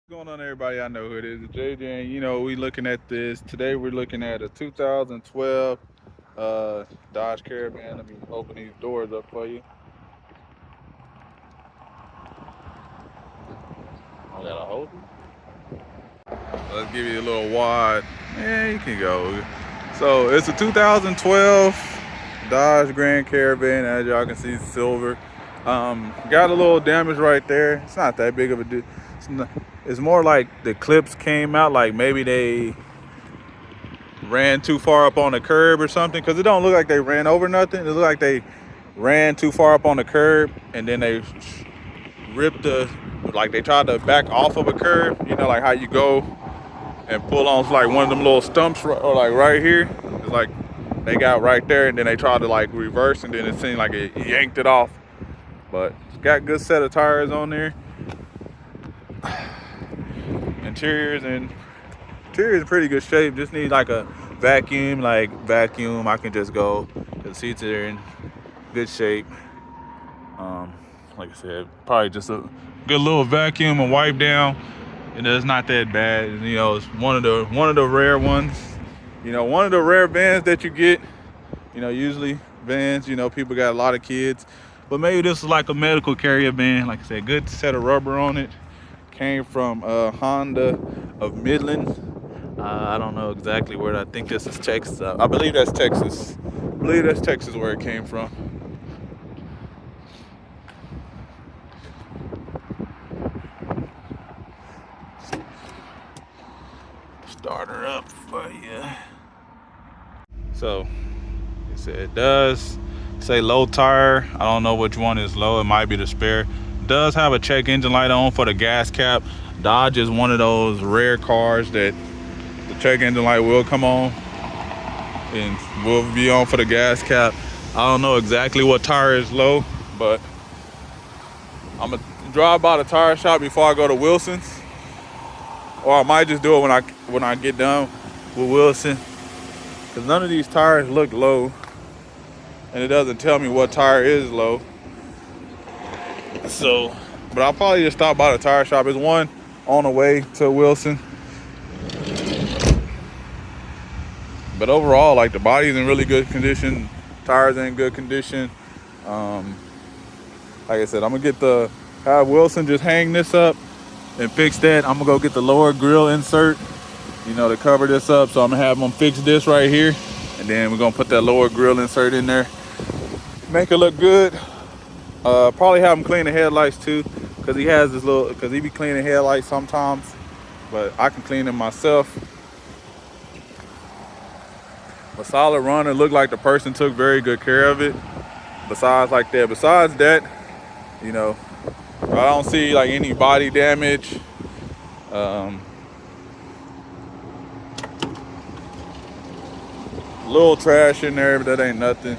What's going on, everybody? I know who it is. It's JJ. And, we looking at this today. We're looking at a 2012 Dodge Caravan. Let me open these doors up for you. I gotta hold it. Let's give you a little wide. Yeah, you can go. So it's a 2012 Dodge Grand Caravan. As y'all can see, silver. Got a little damage right there. It's not that big of a deal. It's more like the clips came out. Like maybe they ran too far up on the curb or something, because it don't look like they ran over nothing. It look like they ran too far up on the curb, and then they ripped like they tried to back off of a curb, like how you go and pull on like one of them little stumps, or like right here. It's like they got right there, and then they tried to like reverse, and then it seemed like it yanked it off. But it's got a good set of tires on there. Interior's in pretty good shape. Just need like a vacuum. I can just go. The seats are in good shape. Like I said, probably just a good little vacuum and wipe down, and it's not that bad. It's one of the rare ones. One of the rare vans that you get. Usually vans, people got a lot of kids, but maybe this is like a medical carrier van. Like I said, good set of rubber on it. Came from Honda of Midland. I don't know exactly where. I think this is Texas. I believe that's Texas. Where it came from. Start her up for you. So, it does say low tire. I don't know which one is low. It might be the spare. It does have a check engine light on for the gas cap. Dodge is one of those rare cars that the check engine light will come on and will be on for the gas cap. I don't know exactly what tire is low, but I'm gonna drive by the tire shop before I go to Wilson's, or I might just do it when I get done with Wilson, because none of these tires look low, and it doesn't tell me what tire is low. So, but I'll probably just stop by the tire shop. There's one on the way to Wilson. But overall, like, the body's in really good condition, tires in good condition. Like I said, I'm gonna have Wilson just hang this up and fix that. I'm gonna go get the lower grill insert, to cover this up. So I'm gonna have them fix this right here, and then we're gonna put that lower grill insert in there, make it look good. Probably have him clean the headlights too, because he be cleaning headlights sometimes, but I can clean them myself. A solid run. It looked like the person took very good care of it. Besides that, I don't see like any body damage. Little trash in there, but that ain't nothing.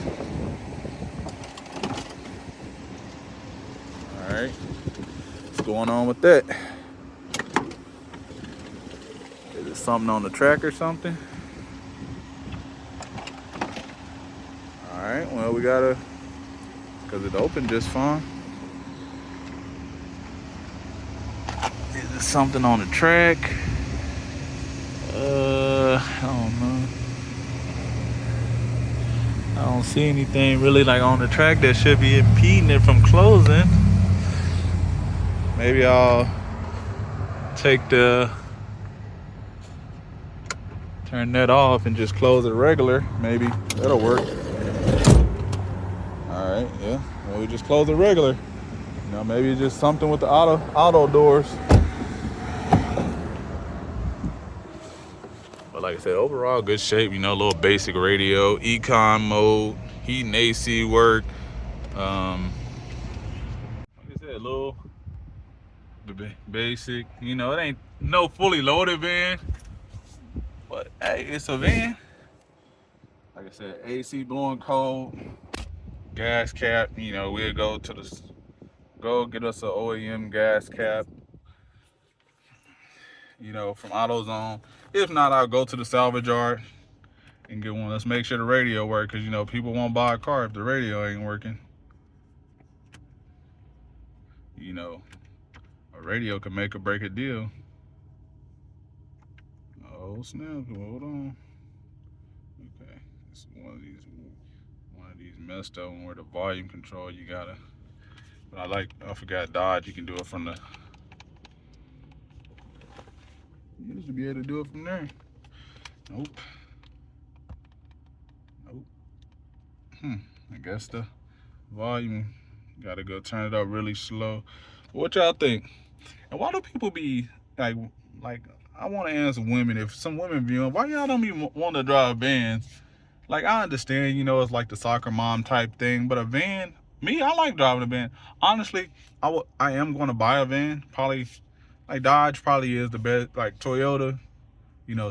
All right, what's going on with that? Is it something on the track or something? All right, well, because it opened just fine. Is it something on the track? I don't know. I don't see anything really like on the track that should be impeding it from closing. Maybe I'll turn that off and just close it regular. Maybe that'll work. All right, yeah. Well, we just close it regular. Maybe it's just something with the auto doors. But like I said, overall good shape. A little basic radio, econ mode, heat and AC work. Like I said, a little basic. It ain't no fully loaded van, but hey, it's a van. Like I said, AC blowing cold, gas cap. We'll go get us an OEM gas cap. From AutoZone. If not, I'll go to the salvage yard and get one. Let's make sure the radio works, because people won't buy a car if the radio ain't working. A radio can make or break a deal. Oh snap! Hold on. Okay, it's one of these messed up one where the volume control you gotta. But I forgot Dodge. You can do it from the. You used to be able to do it from there. Nope. Nope. I guess the volume gotta go turn it up really slow. What y'all think? And why do people be like? I want to answer women. If some women viewing, why y'all don't be want to drive vans? Like I understand, it's like the soccer mom type thing, but a van, me, I like driving a van. Honestly, I am going to buy a van. Probably, like Dodge probably is the best. Like Toyota,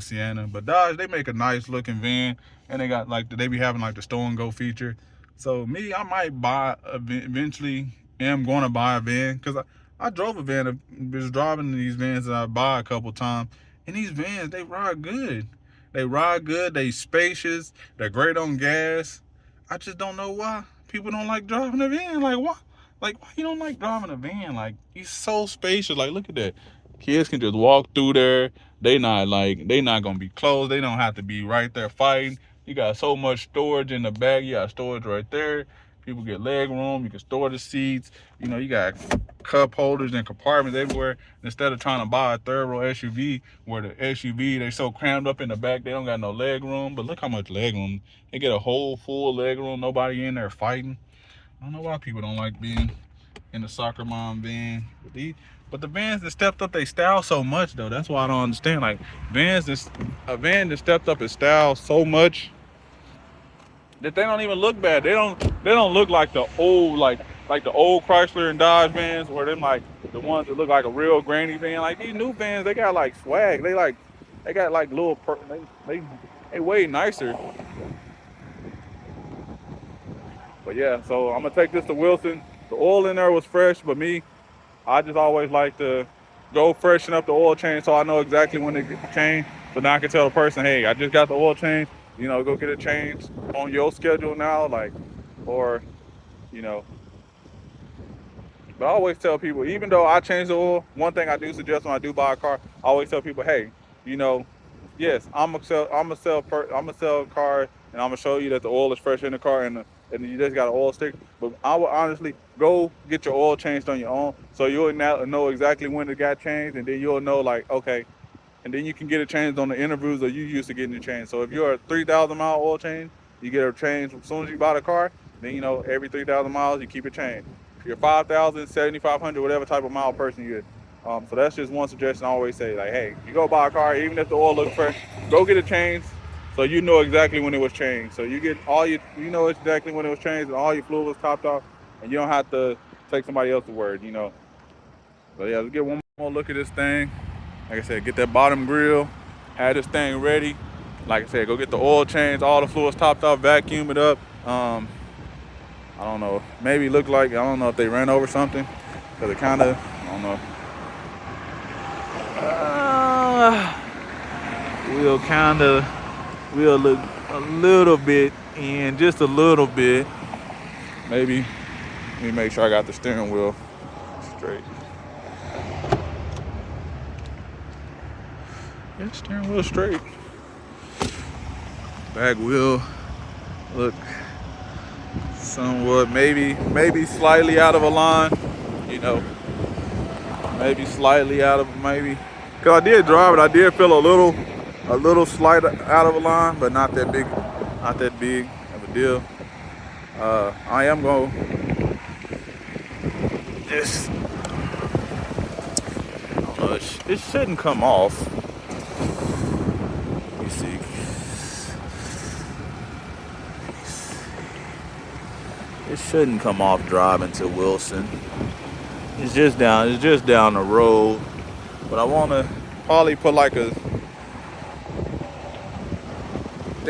Sienna, but Dodge they make a nice looking van, and they got like they be having like the store and go feature. So me, I might buy eventually. Am going to buy a van because I drove a van. I was driving these vans that I buy a couple times, and these vans they ride good. They ride good. They spacious. They're great on gas. I just don't know why people don't like driving a van. Like why? Like why you don't like driving a van? Like he's so spacious. Like look at that. Kids can just walk through there. They not gonna be closed. They don't have to be right there fighting. You got so much storage in the back. You got storage right there. People get leg room. You can store the seats. You got cup holders and compartments everywhere. Instead of trying to buy a third row SUV, where the SUV they so crammed up in the back, they don't got no leg room. But look how much leg room. They get a whole full leg room. Nobody in there fighting. I don't know why people don't like being in the soccer mom van. But the vans that stepped up they style so much though. That's why I don't understand. Like a van that stepped up its style so much that they don't even look bad. They don't look like the old like the old Chrysler and Dodge vans, where them like the ones that look like a real granny van. Like these new vans, they got like swag. They got like little they way nicer. But yeah, so I'm gonna take this to Wilson. The oil in there was fresh, but I just always like to go freshen up the oil change so I know exactly when to get the change. So now I can tell the person, hey, I just got the oil change. Go get it changed on your schedule now, or you know. But I always tell people, even though I change the oil, one thing I do suggest when I do buy a car, I always tell people, hey, you know, yes, I'm gonna sell a car, and I'm gonna show you that the oil is fresh in the car, and you just got an oil stick. But I would honestly go get your oil changed on your own, so you'll now know exactly when it got changed, and then you'll know like, okay, and then you can get it changed on the interviews or you used to getting it changed. So if you're a 3,000 mile oil change, you get it changed as soon as you buy the car. Then every 3,000 miles you keep it changed. If you're 5,000, 7,500, whatever type of mile person you get. So that's just one suggestion I always say. Like, hey, you go buy a car, even if the oil looks fresh, go get it changed, so you know exactly when it was changed. So you get you know exactly when it was changed, and all your fluid was topped off, and you don't have to take somebody else's word. So yeah, let's get one more look at this thing. Like I said, get that bottom grill, have this thing ready. Like I said, go get the oil change, all the fluids topped off, vacuum it up. I don't know, maybe look like, I don't know if they ran over something, because it kind of, I don't know. We'll look a little bit in, just a little bit. Maybe, let me make sure I got the steering wheel straight. Yeah, steering wheel straight. Back wheel, look somewhat, maybe slightly out of a line, maybe slightly out of, because I did drive it, I did feel a little slight out of a line, but not that big of a deal. I am going to just, I don't know, it shouldn't come off. Let me see. It shouldn't come off driving to Wilson. It's just down the road. But I want to probably put I think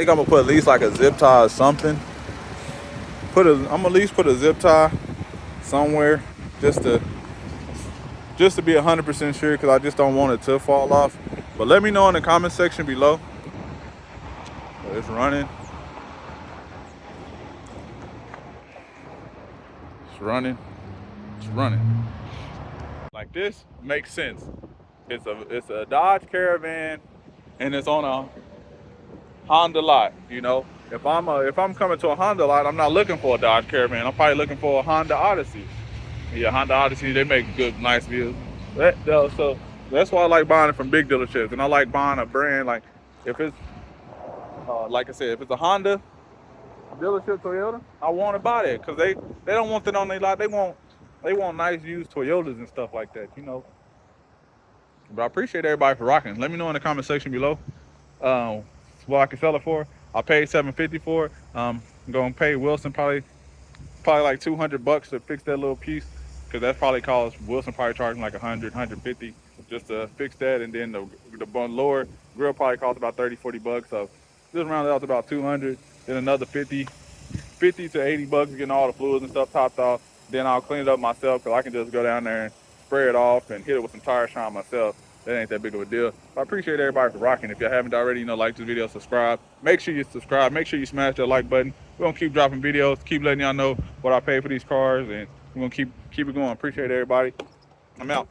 I'm going to put at least like a zip tie or something. I'm going to at least put a zip tie somewhere just to be 100% sure, because I just don't want it to fall off. But let me know in the comment section below. So it's running. It's running. Like this makes sense. It's a Dodge Caravan and it's on a Honda lot. You know, if I'm coming to a Honda lot, I'm not looking for a Dodge Caravan. I'm probably looking for a Honda Odyssey. Yeah, Honda Odyssey, they make good, nice vehicles. So that's why I like buying it from big dealerships, and I like buying a brand like if it's like I said, if it's a Honda dealership Toyota, I want to buy that because they don't want that on their lot. They want nice used Toyotas and stuff like that, you know. But I appreciate everybody for rocking. Let me know in the comment section below what I can sell it for. I paid $750 for it. I'm gonna pay Wilson probably like $200 to fix that little piece, because that's probably cost Wilson probably charging like 150 just to fix that, and then the lower grill probably cost about 30-40 bucks. So just round it out to about 200, then another 50 to 80 bucks getting all the fluids and stuff topped off. Then I'll clean it up myself, because I can just go down there and spray it off and hit it with some tire shine myself. That ain't that big of a deal. I appreciate everybody for rocking. If you haven't already, like this video, subscribe. Make sure you subscribe. Make sure you smash that like button. We're gonna keep dropping videos, keep letting y'all know what I pay for these cars, and we're gonna keep it going. Appreciate everybody. I'm out.